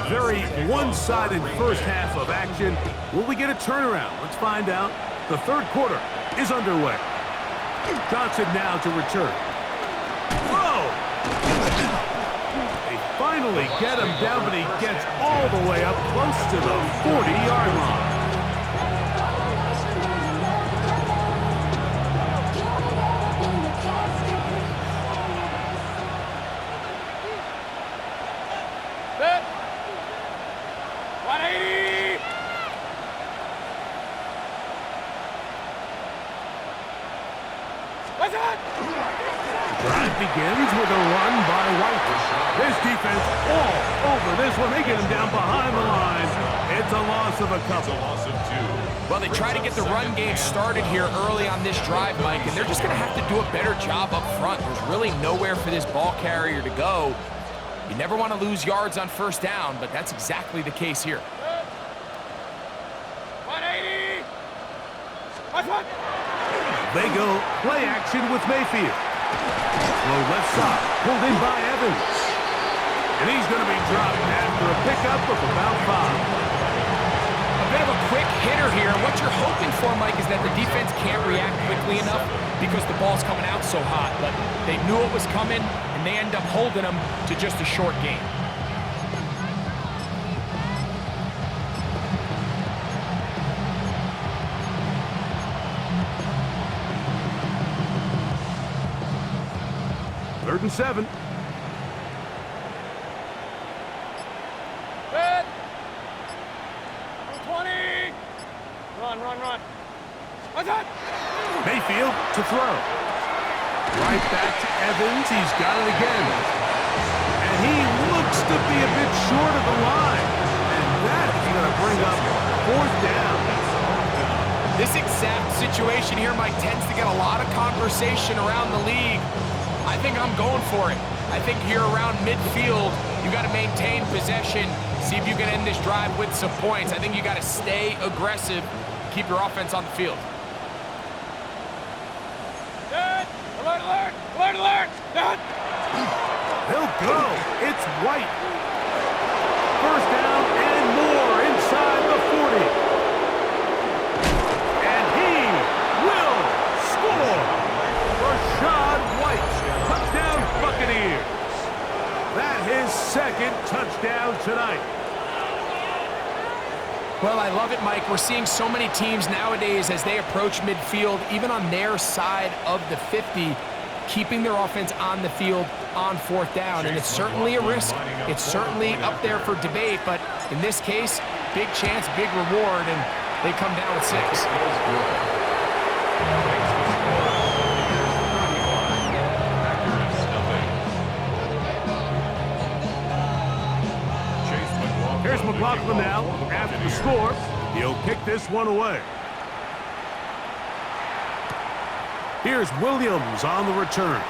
Very one-sided first half of action. Will we get a turnaround? Let's find out. The third quarter is underway. Johnson now to return. Whoa! They finally get him down, but he gets all the way up close to the 40-yard line. Drive begins with a run by White. This defense all over this one. They get him down behind the line. It's a loss of a couple. It's a loss of 2. Well, they try to get the run game started here early on this drive, Mike, and they're just going to have to do a better job up front. There's really nowhere for this ball carrier to go. You never want to lose yards on first down, but that's exactly the case here. 180! They go play action with Mayfield. Low left side, pulled in by Evans. And he's going to be dropped after a pickup of about 5. A bit of a quick hitter here. What you're hoping for, Mike, is that the defense can't react quickly enough because the ball's coming out so hot. But they knew it was coming, and they end up holding them to just a short game. Third and 7. Good. 20. Run. What's that? Mayfield to throw. Right back to Evans. He's got it again. And he looks to be a bit short of the line. And that is going to bring up 4th down. This exact situation here, Mike, tends to get a lot of conversation around the league. I think I'm going for it. I think here around midfield, you got to maintain possession, see if you can end this drive with some points. I think you got to stay aggressive, keep your offense on the field. Good. Alert. Good. He'll go. It's White. First down and more inside the 40. And he will score. Rashad White. Touchdown Buccaneers. That his 2nd touchdown tonight. Well, I love it, Mike. We're seeing so many teams nowadays as they approach midfield, even on their side of the 50, keeping their offense on the field on 4th down. And it's certainly a risk. It's certainly up there for debate, but in this case, big chance, big reward, and they come down with 6. Here's McLaughlin now. After the score, he'll kick this one away. Here's Williams on the return.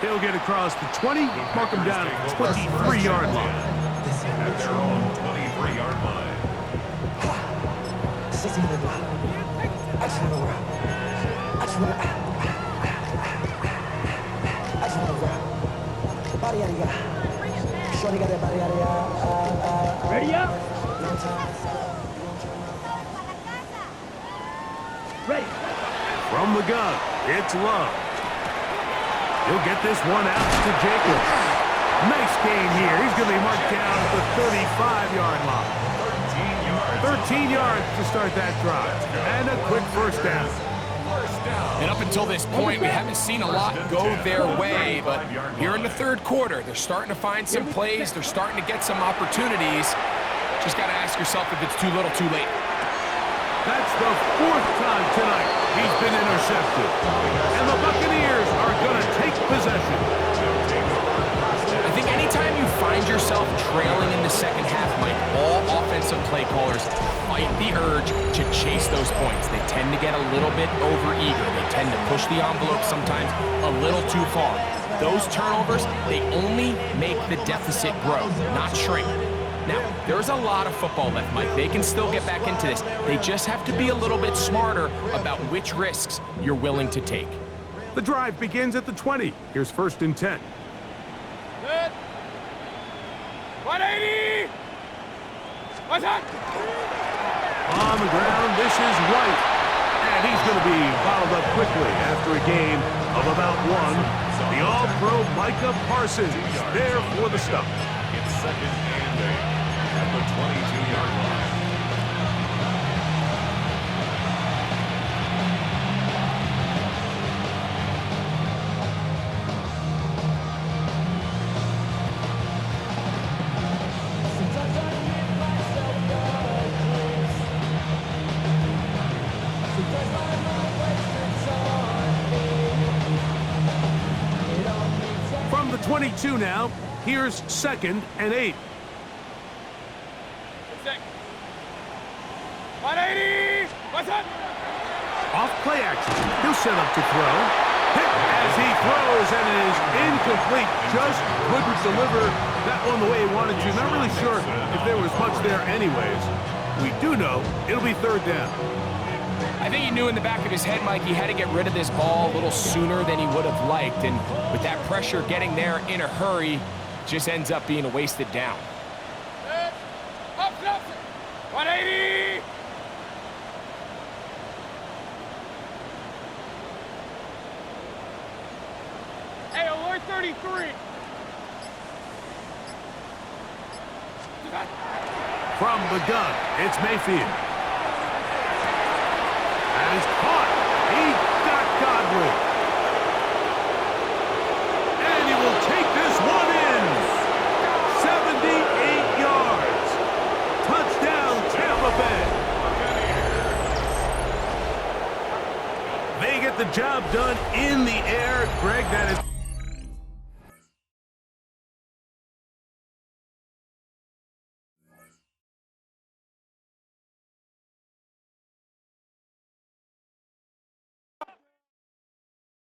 He'll get across the 20, mark him down at the 23-yard line. At their own 23-yard line. Ready up? Ready. From the gun, it's Love. He'll get this one out to Jacobs. Nice gain here. He's going to be marked down at the 35-yard line. 13 yards to start that drive. And a quick first down. And up until this point, we haven't seen a lot go their way, but here in the third quarter, they're starting to find some plays. They're starting to get some opportunities. Just got to ask yourself if it's too little, too late. That's the 4th time tonight he's been intercepted. And the Buccaneers are going to take possession. I think anytime you find yourself trailing in the second half, Mike, all offensive play callers fight the urge to chase those points. They tend to get a little bit overeager. They tend to push the envelope sometimes a little too far. Those turnovers, they only make the deficit grow, not shrink. Now, there's a lot of football left, Mike. They can still get back into this. They just have to be a little bit smarter about which risks you're willing to take. The drive begins at the 20. Here's 1st and 10. Good. 180. What's that? On the ground, this is White. And he's going to be bottled up quickly after a game of about 1. The All-Pro Micah Parsons there for the stop. It's 2nd and 8 at the 22-yard line. From the 22 now, here's 2nd and 8. 180. What's that? Off play action. He'll set up to throw. Hit as he throws, and it is incomplete. Just couldn't deliver that one the way he wanted to. Not really sure if there was much there anyways. We do know it'll be 3rd down. I think he knew in the back of his head, Mike, he had to get rid of this ball a little sooner than he would have liked. And with that pressure getting there in a hurry, just ends up being a wasted down. Up, up. 180. Hey, alert 33. From the gun, it's Mayfield. And he's caught. He got Godwin. And he will take this one in. 78 yards. Touchdown, Tampa Bay. They get the job done in the air. Greg, that is...